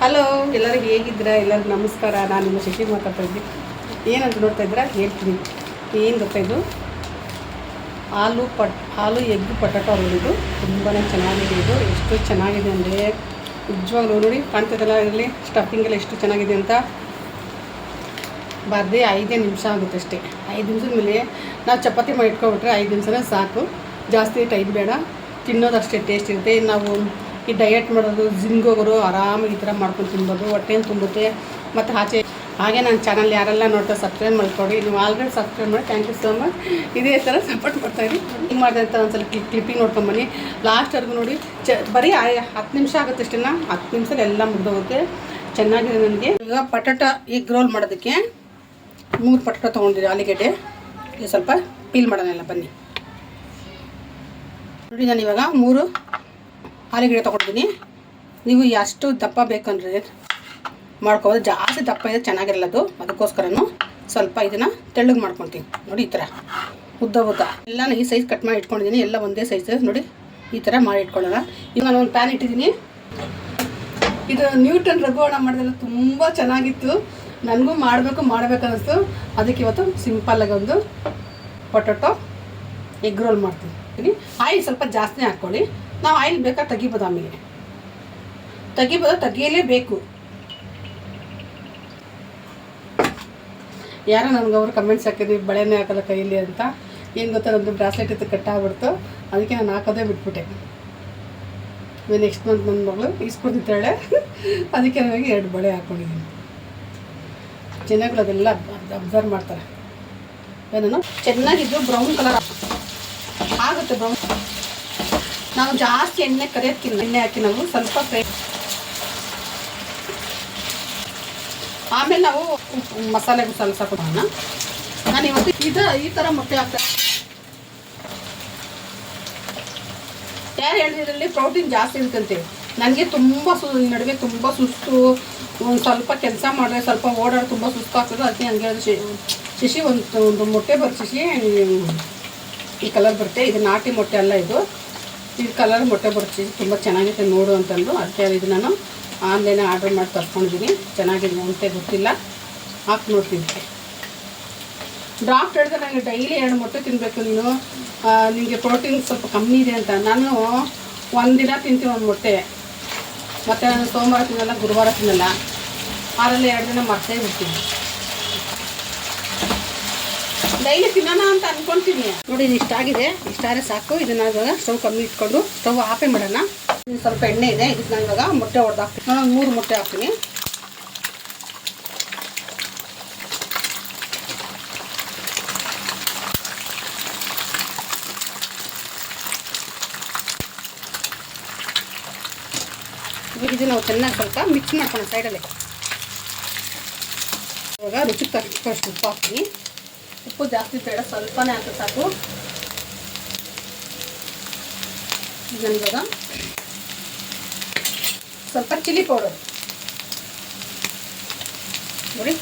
Hello, ಎಲ್ಲರೂ ಹೇಗಿದ್ದೀರಾ? ಎಲ್ಲರಿಗೂ ನಮಸ್ಕಾರ. ನಾನು ನಿಮ್ಮ ಶಶಿ ಮಾತಾಡ್ತಾ ಇದ್ದೀನಿ. ಏನಂತ ನೋಡ್ತಾ ಇದ್ದೀರಾ ಹೇಳ್ತೀನಿ. ಏನು ಗೊತ್ತಾ, ಇದು ಆಲೂ ಎಗ್ ಪೊಟ್ಯಾಟೊ ಇದು ತುಂಬಾ ಚೆನ್ನಾಗಿದೆ. ಇದು ಎಷ್ಟು ಚೆನ್ನಾಗಿದೆ ಅಂದರೆ ನಿಜವಾಗ್ಲೂ ನೋಡಿ, ಕಾಣ್ತದಲ್ಲ ಇದರಲ್ಲಿ ಸ್ಟಫಿಂಗ್ ಎಲ್ಲ ಎಷ್ಟು ಚೆನ್ನಾಗಿದೆ ಅಂತ. ಬರ್ದೇ 5 ನಿಮಿಷ ಆಗುತ್ತೆ ಅಷ್ಟೇ. 5 ನಿಮಿಷದ ಮೇಲೆ ನಾವು ಚಪಾತಿ ಮಾಡಿ ಇಟ್ಕೊಬಿಟ್ರೆ 5 ನಿಮಿಷನೇ ಸಾಕು. ಜಾಸ್ತಿ ಟೈಮ್ ಬೇಡ. ತಿನ್ನೋದು ಅಷ್ಟೇ ಟೇಸ್ಟ್ ಇರುತ್ತೆ. ನಾವು ಈ ಡಯಟ್ ಮಾಡೋದು, ಜಿಮ್ಗೆ ಹೋಗೋರು ಆರಾಮಾಗಿ ಈ ಥರ ಮಾಡ್ಕೊಂಡು ತಿನ್ಬೋದು. ಹೊಟ್ಟೆನ ತುಂಬುತ್ತೆ. ಮತ್ತು ಹಾಗೆ ನನ್ನ ಚಾನಲ್ ಯಾರೆಲ್ಲ ನೋಡ್ತಾ ಸಬ್ಸ್ಕ್ರೈಬ್ ಮಾಡ್ಕೊಡಿ. ನೀವು ಆಲ್ರೆಡಿ ಸಬ್ಸ್ಕ್ರೈಬ್ ಮಾಡಿ, ಥ್ಯಾಂಕ್ ಯು ಸೋ ಮಚ್. ಇದೇ ಥರ ಸಪೋರ್ಟ್ ಮಾಡ್ತಾಯಿರಿ. ಹಿಂಗೆ ಮಾಡಿದೆ ಅಂತ ಒಂದ್ಸಲ ಕ್ಲಿಪ್ಪಿಂಗ್ ನೋಡ್ಕೊಂಬನ್ನಿ. ಲಾಸ್ಟ್ವರೆಗೂ ನೋಡಿ. ಬರೀ 10 ನಿಮಿಷ ಆಗುತ್ತೆ ಅಷ್ಟೇ. 10 ನಿಮಿಷದಲ್ಲಿ ಎಲ್ಲ ಮುಗ್ದೋಗುತ್ತೆ. ಚೆನ್ನಾಗಿದೆ. ನನಗೆ ಈಗ ಪೊಟ್ಯಾಟೊ ಎಗ್ ರೋಲ್ ಮಾಡೋದಕ್ಕೆ 3 ಪೊಟ್ಯಾಟೊ ತೊಗೊಂಡಿರಿ. ಆಲೂಗಡ್ಡೆ ಈಗ ಸ್ವಲ್ಪ ಪೀಲ್ ಮಾಡೋಣ. ಬನ್ನಿ ನೋಡಿ, ನಾನು ಇವಾಗ 3 ಆಲೂಗಡ್ಡೆ ತೊಗೊಂಡಿದ್ದೀನಿ. ನೀವು ಎಷ್ಟು ದಪ್ಪ ಬೇಕಂದ್ರೆ ಮಾಡ್ಕೋಬೋದು. ಜಾಸ್ತಿ ದಪ್ಪ ಇದೆ ಚೆನ್ನಾಗಿರಲ್ಲದು. ಅದಕ್ಕೋಸ್ಕರನೂ ಸ್ವಲ್ಪ ಇದನ್ನು ತೆಳ್ಳಗೆ ಮಾಡ್ಕೊತೀನಿ. ನೋಡಿ, ಈ ಥರ ಉದ್ದ ಎಲ್ಲ ಈ ಸೈಜ್ ಕಟ್ ಮಾಡಿ ಇಟ್ಕೊಂಡಿದ್ದೀನಿ. ಎಲ್ಲ ಒಂದೇ ಸೈಜ್ ನೋಡಿ, ಈ ಥರ ಮಾಡಿ ಇಟ್ಕೊಳ್ಳೋಣ. ಈಗ ನಾನು ಒಂದು ಪ್ಯಾನ್ ಇಟ್ಟಿದ್ದೀನಿ. ಇದು ನ್ಯೂಟನ್ ರಘುವಣ ಮಾಡಿದೆಲ್ಲ ತುಂಬ ಚೆನ್ನಾಗಿತ್ತು. ನನಗೂ ಮಾಡಬೇಕನ್ನಿಸ್ತು. ಅದಕ್ಕೆ ಇವತ್ತು ಸಿಂಪಲ್ಲಾಗಿ ಒಂದು ಪೊಟ್ಯಾಟೊ ಎಗ್ ರೋಲ್ ಮಾಡ್ತೀನಿ. ಆಯಿಲ್ ಸ್ವಲ್ಪ ಜಾಸ್ತಿನೇ ಹಾಕ್ಕೊಳ್ಳಿ. ನಾವು ಆಯಿಲ್ ಬೇಕಾದ್ರೆ ತೆಗಿಬೋದು, ಆಮೇಲೆ ತೆಗಿಯಲೇಬೇಕು. ಯಾರೋ ನನಗೆ ಅವರು ಕಮೆಂಟ್ಸ್ ಹಾಕಿದ್ವಿ, ಬಳೆನೇ ಹಾಕೋಲ್ಲ ಕೈಯಲ್ಲಿ ಅಂತ. ಏನು ಗೊತ್ತಾ, ನಮ್ಮದು ಬ್ರಾಸ್ಲೆಟ್ ಇತ್ತು, ಕಟ್ಟಾಗ್ಬಿಡ್ತು. ಅದಕ್ಕೆ ನಾನು ಹಾಕೋದೇ ಬಿಟ್ಬಿಟ್ಟೆ. ನೆಕ್ಸ್ಟ್ ಮಂತ್ ನನ್ನ ಮಗಳು ಇಸ್ಕೊತಿದ್ದಾಳೆ. ಅದಕ್ಕೆ ನನಗೆ 2 ಬಳೆ ಹಾಕ್ಕೊಂಡಿದ್ದೀನಿ. ಜನಗಳು ಅದೆಲ್ಲ ಅಬ್ಸರ್ವ್ ಮಾಡ್ತಾರೆ. ಏನೋ ಚೆನ್ನಾಗಿದ್ದು ಬ್ರೌನ್ ಕಲರ್ ಆಗುತ್ತೆ. ನಾವು ಜಾಸ್ತಿ ಎಣ್ಣೆ ಕರಿಯೋಕ್ಕಿಲ್ಲ. ಎಣ್ಣೆ ಹಾಕಿ ನಾವು ಸ್ವಲ್ಪ ಫ್ರೈ. ಆಮೇಲೆ ನಾವು ಮಸಾಲೆ ಸಾಕೋಣ. ನಾನು ಇವತ್ತು ಈ ಥರ ಮೊಟ್ಟೆ ಹಾಕ್ತಾ. ಯಾರು ಹೇಳಿದ್ರಲ್ಲಿ ಪ್ರೋಟೀನ್ ಜಾಸ್ತಿ ಇರುತ್ತಂತೆ. ನನಗೆ ತುಂಬ ನಡುವೆ ತುಂಬ ಸುಸ್ತು. ಒಂದು ಸ್ವಲ್ಪ ಕೆಲಸ ಮಾಡಿದ್ರೆ, ಸ್ವಲ್ಪ ಓಡಾಡಿ ತುಂಬ ಸುಸ್ತು ಆಗ್ತದೆ. ಅದಕ್ಕೆ ನನಗೆ ಶಶಿ ಒಂದು ಮೊಟ್ಟೆ ಬರುತ್ತೆ. ಶಶಿ ಈ ಕಲರ್ ಬರುತ್ತೆ. ಇದು ನಾಟಿ ಮೊಟ್ಟೆ ಅಲ್ಲ, ಇದು ಕಲರ್ ಮೊಟ್ಟೆ ಬರುತ್ತೆ. ತುಂಬ ಚೆನ್ನಾಗಿದೆ ನೋಡು ಅಂತಂದು. ಅದಕ್ಕೆ ಇದು ನಾನು ಆನ್ಲೈನ್ ಆರ್ಡ್ರ್ ಮಾಡಿ ತರ್ಸ್ಕೊಂಡಿದ್ದೀನಿ. ಚೆನ್ನಾಗಿದೆ ಅಂತ ಗೊತ್ತಿಲ್ಲ, ಹಾಕಿ ನೋಡ್ತೀನಿ. ಡಾಕ್ಟರ್ ಹೇಳಿದ್ರೆ ನನಗೆ ಡೈಲಿ 2 ಮೊಟ್ಟೆ ತಿನ್ನಬೇಕು ನೀನು, ನಿಮಗೆ ಪ್ರೋಟೀನ್ ಸ್ವಲ್ಪ ಕಮ್ಮಿ ಇದೆ ಅಂತ. ನಾನು ಒಂದಿನ ತಿಂತೀನಿ 1 ಮೊಟ್ಟೆ. ಮತ್ತು ನಾನು ಸೋಮವಾರ ತಿನ್ನಲ್ಲ, ಗುರುವಾರ ತಿನ್ನಲ್ಲ. 6ರಲ್ಲಿ 2 ದಿನ ಮರ್ತೇ ಬಿಡ್ತೀನಿ. ಡೈಲಿ ತಿನ್ನೋಣ ಅಂತ ಅಂದ್ಕೊಳ್ತೀನಿ. ನೋಡಿ, ಇದು ಇಷ್ಟಾಗಿದೆ. ಇಷ್ಟಾದರೆ ಸಾಕು. ಇದನ್ನು ಇವಾಗ ಸ್ಟವ್ ಕಮ್ಮಿ ಇಟ್ಕೊಂಡು ಸ್ಟವ್ ಆಫೇ ಮಾಡೋಣ. ಸ್ವಲ್ಪ ಎಣ್ಣೆ ಇದೆ. ಇದಕ್ಕೆ ನಾನು ಇವಾಗ ಮೊಟ್ಟೆ ಹೊಡೆದಾಕ್ತೀನಿ. ನಾನು 3 ಮೊಟ್ಟೆ ಹಾಕ್ತೀನಿ. ಇವಾಗ ಇದು ನಾವು ಚೆನ್ನಾಗಿ ಸ್ವಲ್ಪ ಮಿಕ್ಸ್ ಮಾಡ್ಕೊಳ್ಳೋಣ ಸೈಡಲ್ಲಿ. ಇವಾಗ ರುಚಿಗೆ ತಕ್ಕಷ್ಟು ಉಪ್ಪು ಹಾಕ್ತೀನಿ. ಉಪ್ಪು ಜಾಸ್ತಿ ಬೇಡ, ಸ್ವಲ್ಪನೇ ಹಾಕಿ ಸಾಕು. ಇವಾಗ ಸ್ವಲ್ಪ ಚಿಲ್ಲಿ ಪೌಡರ್ ನೋಡಿ,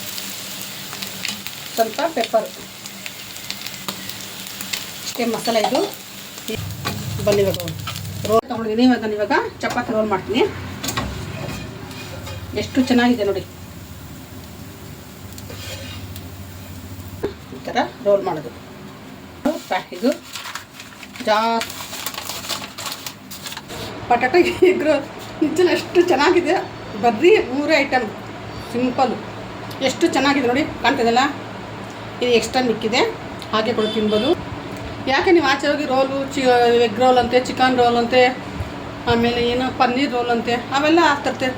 ಸ್ವಲ್ಪ ಪೆಪ್ಪರ್, ಇಷ್ಟೇ ಮಸಾಲೆ. ಇದು ಬನ್ನಿ ಇವಾಗ ರೋಲ್ ತೊಗೊಂಡಿದ್ದೀನಿ. ಇವಾಗ ಚಪಾತಿ ರೋಲ್ ಮಾಡ್ತೀನಿ. ಎಷ್ಟು ಚೆನ್ನಾಗಿದೆ ನೋಡಿ. ಈ ಥರ ರೋಲ್ ಮಾಡೋದು. ಇದು ಜಾಸ್ತಿ ಪೊಟ್ಯಾಟೊ ಎಗ್ ರೋಲ್ ನಿಜ ಎಷ್ಟು ಚೆನ್ನಾಗಿದೆ. ಬರೀ 3 ಐಟಮ್ ಸಿಂಪಲ್ಲು. ಎಷ್ಟು ಚೆನ್ನಾಗಿದೆ ನೋಡಿ, ಕಾಣ್ತದಲ್ಲ. ಇದು ಎಕ್ಸ್ಟ್ರಾ ಮಿಕ್ಕಿದೆ, ಹಾಗೆ ಕೂಡ ತಿನ್ಬೋದು. ಯಾಕೆ ನೀವು ಆಚೆ ಹೋಗಿ ರೋಲು, ಎಗ್ ರೋಲ್ ಅಂತೆ, ಚಿಕನ್ ರೋಲ್ ಅಂತೆ, ಆಮೇಲೆ ಏನು ಪನ್ನೀರ್ ರೋಲ್ ಅಂತೆ, ಅವೆಲ್ಲ ಆಗ್ತರ್ತೆ.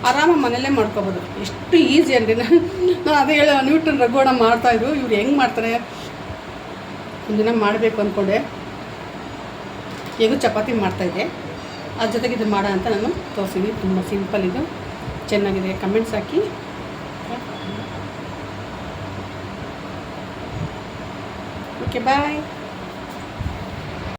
ಆರಾಮಾಗಿ ಮನೆಯಲ್ಲೇ ಮಾಡ್ಕೊಬೋದು. ಎಷ್ಟು ಈಸಿ ಅಂడి. ನಾನು ಅದೇ ಹೇಳೋ ನ್ಯೂಟನ್ ರಘುವಣ ಮಾಡ್ತಾಯಿದ್ರು. ಇವ್ರು ಹೆಂಗೆ ಮಾಡ್ತಾರೆ, ಒಂದಿನ ಮಾಡಬೇಕು ಅಂದ್ಕೊಂಡೆ. ಹೇಗೂ ಚಪಾತಿ ಮಾಡ್ತಾಯಿದ್ದೆ, ಅದ್ರ ಜೊತೆಗೆ ಇದು ಮಾಡೋ ಅಂತ ನಾನು ತೋರಿಸಿದ್ದೀನಿ. ತುಂಬ ಸಿಂಪಲ್, ಇದು ಚೆನ್ನಾಗಿದೆ. ಕಮೆಂಟ್ಸ್ ಹಾಕಿ. ಓಕೆ, ಬಾಯ್.